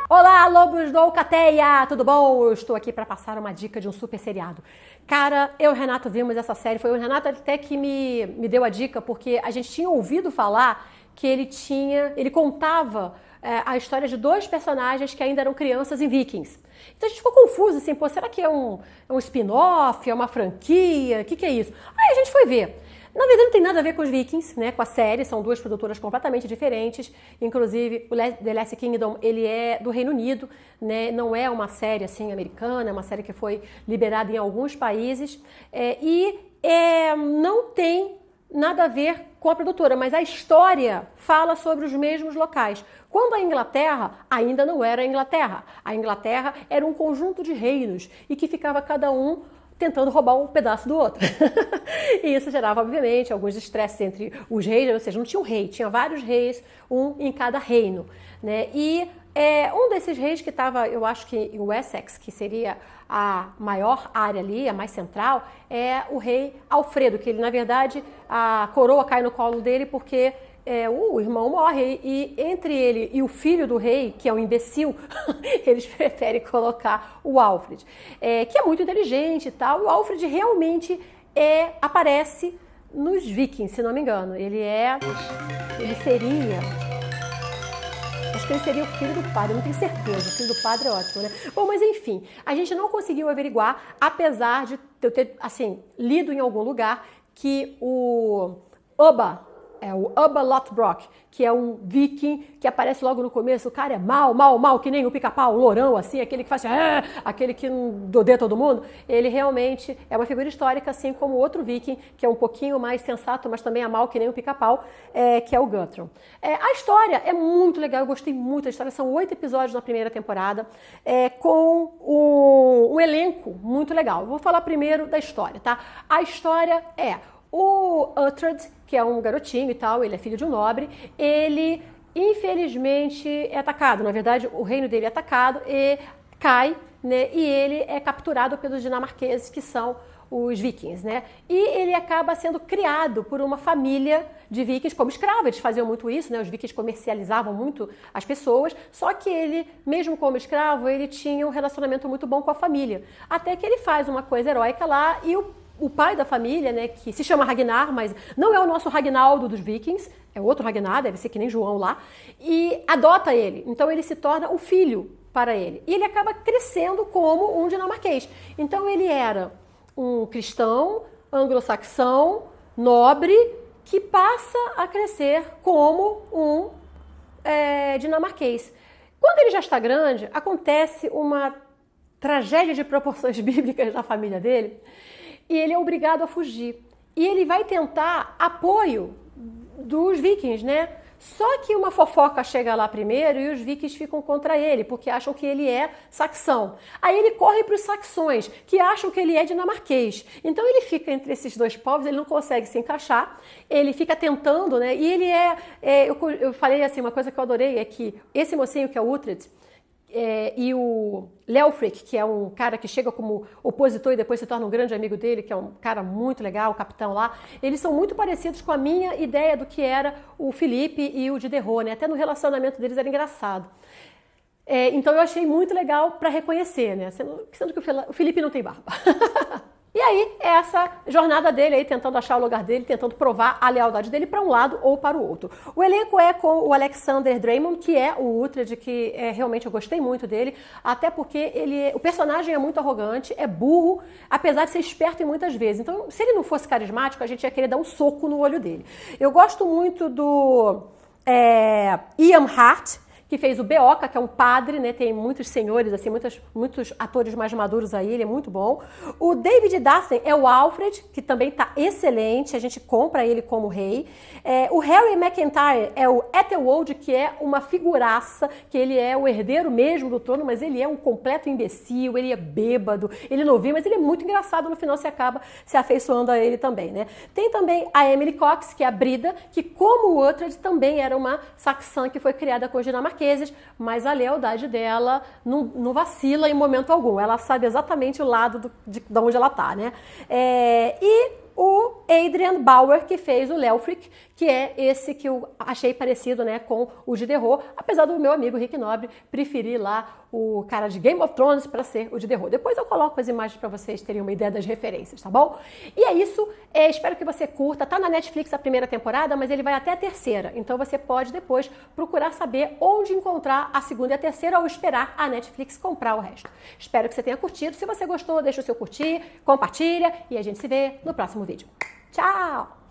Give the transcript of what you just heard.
Olá, lobos do Alcateia! Tudo bom? Eu estou aqui para passar uma dica de um super seriado. Cara, eu e o Renato vimos essa série, foi o Renato até que me deu a dica, porque a gente tinha ouvido falar que ele contava a história de dois personagens que ainda eram crianças em Vikings. Então a gente ficou confuso, assim, pô, será que é um spin-off, é uma franquia? O que é isso? Aí a gente foi ver. Na verdade, não tem nada a ver com os Vikings, né? Com a série, são duas produtoras completamente diferentes. Inclusive, o The Last Kingdom, ele é do Reino Unido, né? Não é uma série assim americana, é uma série que foi liberada em alguns países não tem nada a ver com a produtora, mas a história fala sobre os mesmos locais. Quando a Inglaterra ainda não era a Inglaterra. A Inglaterra era um conjunto de reinos e que ficava cada um tentando roubar um pedaço do outro. E isso gerava, obviamente, alguns estresses entre os reis, ou seja, não tinha um rei, tinha vários reis, um em cada reino, né? E um desses reis que estava, eu acho que em Wessex, que seria a maior área ali, a mais central, é o rei Alfredo, que ele, na verdade, a coroa cai no colo dele porque o irmão morre e entre ele e o filho do rei, que é um imbecil, eles preferem colocar o Alfred, que é muito inteligente e tal. O Alfred realmente aparece nos Vikings, se não me engano. Acho que ele seria o filho do padre, não tenho certeza. O filho do padre é ótimo, né? Bom, mas enfim, a gente não conseguiu averiguar, apesar de eu ter, assim, lido em algum lugar que o Ubba Lothbrok, que é um viking que aparece logo no começo. O cara é mal, que nem o Pica-Pau, o lourão, assim, aquele que faz aquele que odeia todo mundo. Ele realmente é uma figura histórica, assim como o outro viking, que é um pouquinho mais sensato, mas também é mal, que nem o Pica-Pau, que é o Guthrum. A história é muito legal, eu gostei muito da história. São 8 episódios na primeira temporada, com um elenco muito legal. Vou falar primeiro da história, tá? A história o Uhtred, que é um garotinho e tal, ele é filho de um nobre, ele infelizmente é atacado. Na verdade, o reino dele é atacado e cai, né? E ele é capturado pelos dinamarqueses, que são os vikings, né? E ele acaba sendo criado por uma família de vikings como escravo. Eles faziam muito isso, né? Os vikings comercializavam muito as pessoas, só que ele, mesmo como escravo, ele tinha um relacionamento muito bom com a família. Até que ele faz uma coisa heróica lá e o pai da família, né, que se chama Ragnar, mas não é o nosso Ragnaldo dos Vikings, é outro Ragnar, deve ser que nem João lá, e adota ele. Então ele se torna o filho para ele. E ele acaba crescendo como um dinamarquês. Então ele era um cristão, anglo-saxão, nobre, que passa a crescer como um dinamarquês. Quando ele já está grande, acontece uma tragédia de proporções bíblicas na família dele, e ele é obrigado a fugir. E ele vai tentar apoio dos vikings, né? Só que uma fofoca chega lá primeiro e os vikings ficam contra ele, porque acham que ele é saxão. Aí ele corre para os saxões, que acham que ele é dinamarquês. Então ele fica entre esses dois povos, ele não consegue se encaixar, ele fica tentando, né? E ele eu falei assim, uma coisa que eu adorei é que esse mocinho que é o Uhtred, e o Leofric, que é um cara que chega como opositor e depois se torna um grande amigo dele, que é um cara muito legal, o capitão lá, eles são muito parecidos com a minha ideia do que era o Felipe e o Diderot, né? Até no relacionamento deles era engraçado. Então eu achei muito legal para reconhecer, né? Sendo que o Felipe não tem barba. E aí, essa jornada dele aí, tentando achar o lugar dele, tentando provar a lealdade dele para um lado ou para o outro. O elenco é com o Alexander Dreymon, que é o Uhtred, que realmente eu gostei muito dele, até porque o personagem é muito arrogante, é burro, apesar de ser esperto em muitas vezes. Então, se ele não fosse carismático, a gente ia querer dar um soco no olho dele. Eu gosto muito do Ian Hart, que fez o Beoca, que é um padre, né? Tem muitos senhores, assim, muitos atores mais maduros aí, ele é muito bom. O David Dastner é o Alfred, que também tá excelente, a gente compra ele como rei. O Harry McIntyre é o Ethelwald, que é uma figuraça, que ele é o herdeiro mesmo do trono, mas ele é um completo imbecil, ele é bêbado, ele não vê, mas ele é muito engraçado, no final você acaba se afeiçoando a ele também, né? Tem também a Emily Cox, que é a Brida, que como o Uhtred também era uma saxã que foi criada com os dinamarqueses, mas a lealdade dela não vacila em momento algum. Ela sabe exatamente o lado de onde ela tá, né? E o Adrian Bauer, que fez o Leofric, que é esse que eu achei parecido, né, com o de Derro, apesar do meu amigo Rick Nobre preferir lá o cara de Game of Thrones para ser o de Derro. Depois eu coloco as imagens para vocês terem uma ideia das referências, tá bom? E é isso, espero que você curta. Tá na Netflix a primeira temporada, mas ele vai até a terceira, então você pode depois procurar saber onde encontrar a segunda e a terceira ou esperar a Netflix comprar o resto. Espero que você tenha curtido. Se você gostou, deixa o seu curtir, compartilha e a gente se vê no próximo vídeo. Tchau!